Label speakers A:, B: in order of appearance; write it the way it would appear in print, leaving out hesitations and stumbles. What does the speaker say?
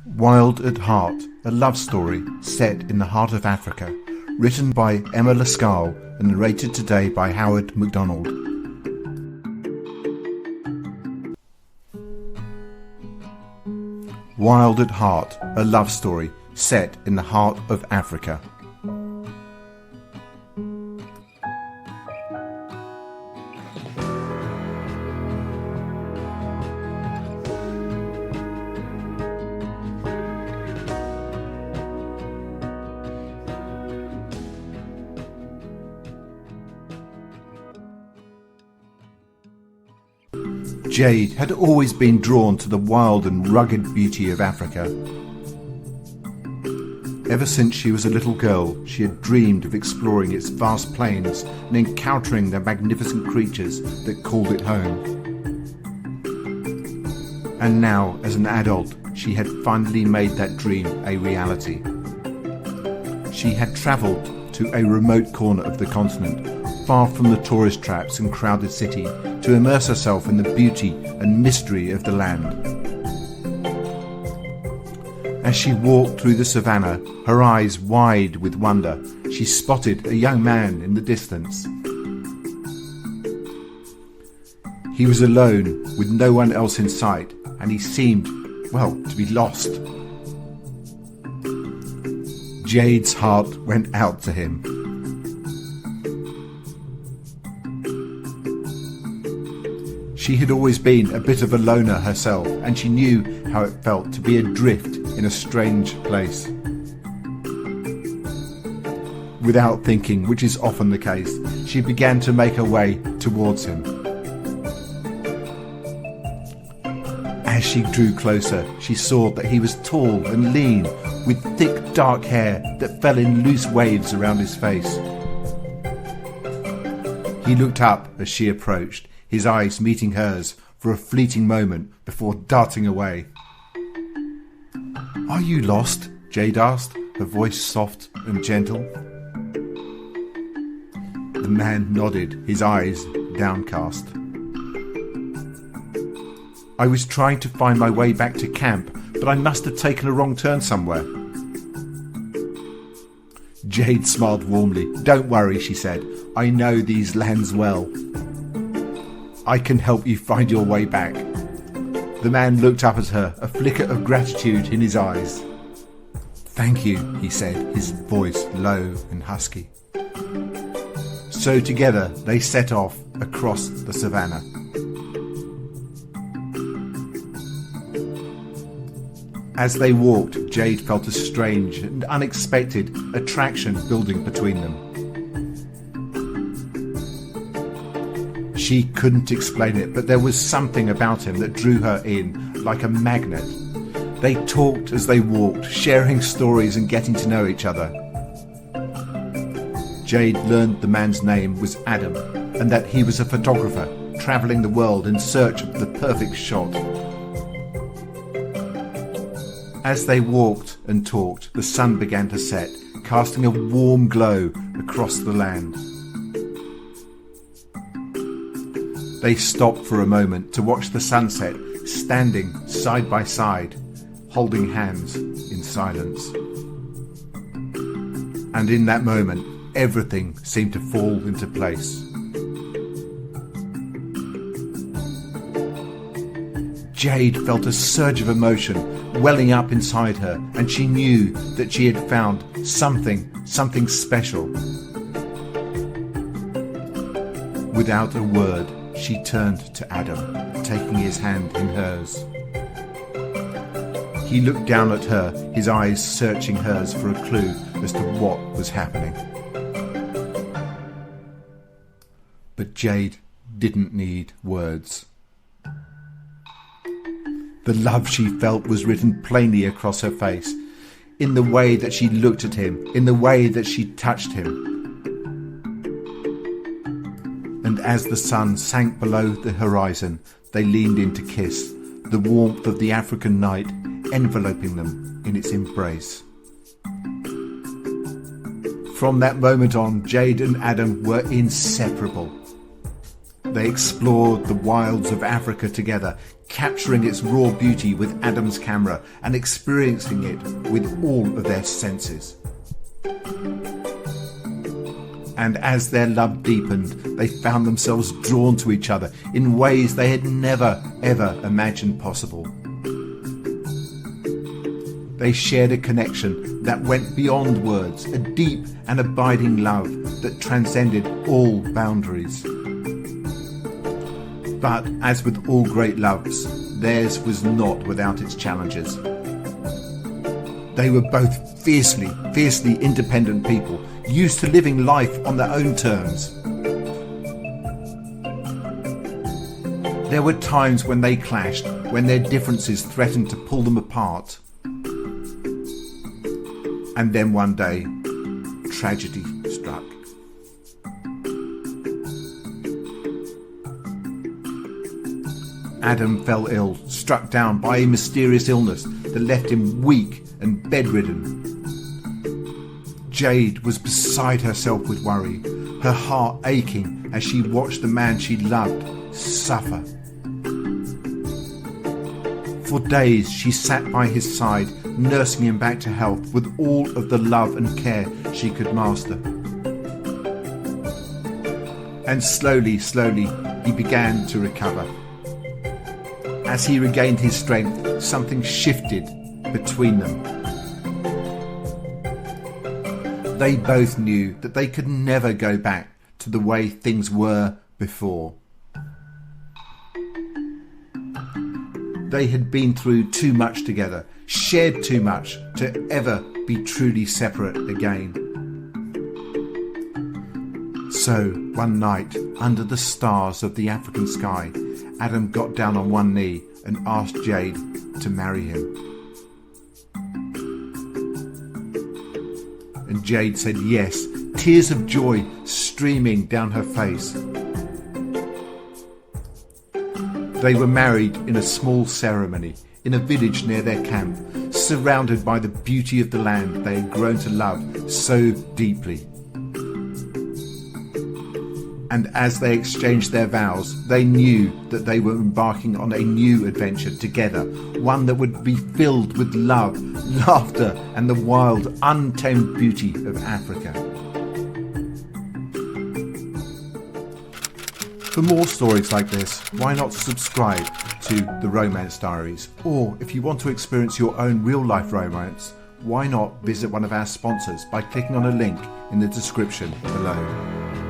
A: Wild at Heart, a love story set in the heart of Africa, written by Emma Lascaux and narrated today by Howard MacDonald. Wild at Heart, a love story set in the heart of Africa. Jade had always been drawn to the wild and rugged beauty of Africa. Ever since she was a little girl, she had dreamed of exploring its vast plains and encountering the magnificent creatures that called it home. And now, as an adult, she had finally made that dream a reality. She had travelled to a remote corner of the continent, far from the tourist traps and crowded city, to immerse herself in the beauty and mystery of the land. As she walked through the savannah, her eyes wide with wonder, she spotted a young man in the distance. He was alone, with no one else in sight, and he seemed, to be lost. Jade's heart went out to him. She had always been a bit of a loner herself, and she knew how it felt to be adrift in a strange place. Without thinking, which is often the case, she began to make her way towards him. As she drew closer, she saw that he was tall and lean, with thick dark hair that fell in loose waves around his face. He looked up as she approached, his eyes meeting hers for a fleeting moment before darting away. "Are you lost?" Jade asked, her voice soft and gentle. The man nodded, his eyes downcast. "I was trying to find my way back to camp, but I must have taken a wrong turn somewhere." Jade smiled warmly. "Don't worry," she said. "I know these lands well. I can help you find your way back." The man looked up at her, a flicker of gratitude in his eyes. "Thank you," he said, his voice low and husky. So together they set off across the savannah. As they walked, Jade felt a strange and unexpected attraction building between them. She couldn't explain it, but there was something about him that drew her in like a magnet. They talked as they walked, sharing stories and getting to know each other. Jade learned the man's name was Adam, and that he was a photographer, travelling the world in search of the perfect shot. As they walked and talked, the sun began to set, casting a warm glow across the land. They stopped for a moment to watch the sunset, standing side by side, holding hands in silence. And in that moment, everything seemed to fall into place. Jade felt a surge of emotion welling up inside her, and she knew that she had found something special. Without a word, she turned to Adam, taking his hand in hers. He looked down at her, his eyes searching hers for a clue as to what was happening. But Jade didn't need words. The love she felt was written plainly across her face, in the way that she looked at him, in the way that she touched him. And as the sun sank below the horizon, they leaned in to kiss, the warmth of the African night enveloping them in its embrace. From that moment on, Jade and Adam were inseparable. They explored the wilds of Africa together, capturing its raw beauty with Adam's camera and experiencing it with all of their senses. And as their love deepened, they found themselves drawn to each other in ways they had never, ever imagined possible. They shared a connection that went beyond words, a deep and abiding love that transcended all boundaries. But as with all great loves, theirs was not without its challenges. They were both fiercely independent people, used to living life on their own terms. There were times when they clashed, when their differences threatened to pull them apart. And then one day, tragedy struck. Adam fell ill, struck down by a mysterious illness that left him weak and bedridden. Jade was beside herself with worry, her heart aching as she watched the man she loved suffer. For days she sat by his side, nursing him back to health with all of the love and care she could master. And slowly, he began to recover. As he regained his strength, something shifted between them. They both knew that they could never go back to the way things were before. They had been through too much together, shared too much to ever be truly separate again. So, one night, under the stars of the African sky, Adam got down on one knee and asked Jade to marry him. And Jade said yes, tears of joy streaming down her face. They were married in a small ceremony in a village near their camp, surrounded by the beauty of the land they had grown to love so deeply. And as they exchanged their vows, they knew that they were embarking on a new adventure together, one that would be filled with love, laughter, and the wild, untamed beauty of Africa. For more stories like this, why not subscribe to the Romance Diaries? Or if you want to experience your own real-life romance, why not visit one of our sponsors by clicking on a link in the description below.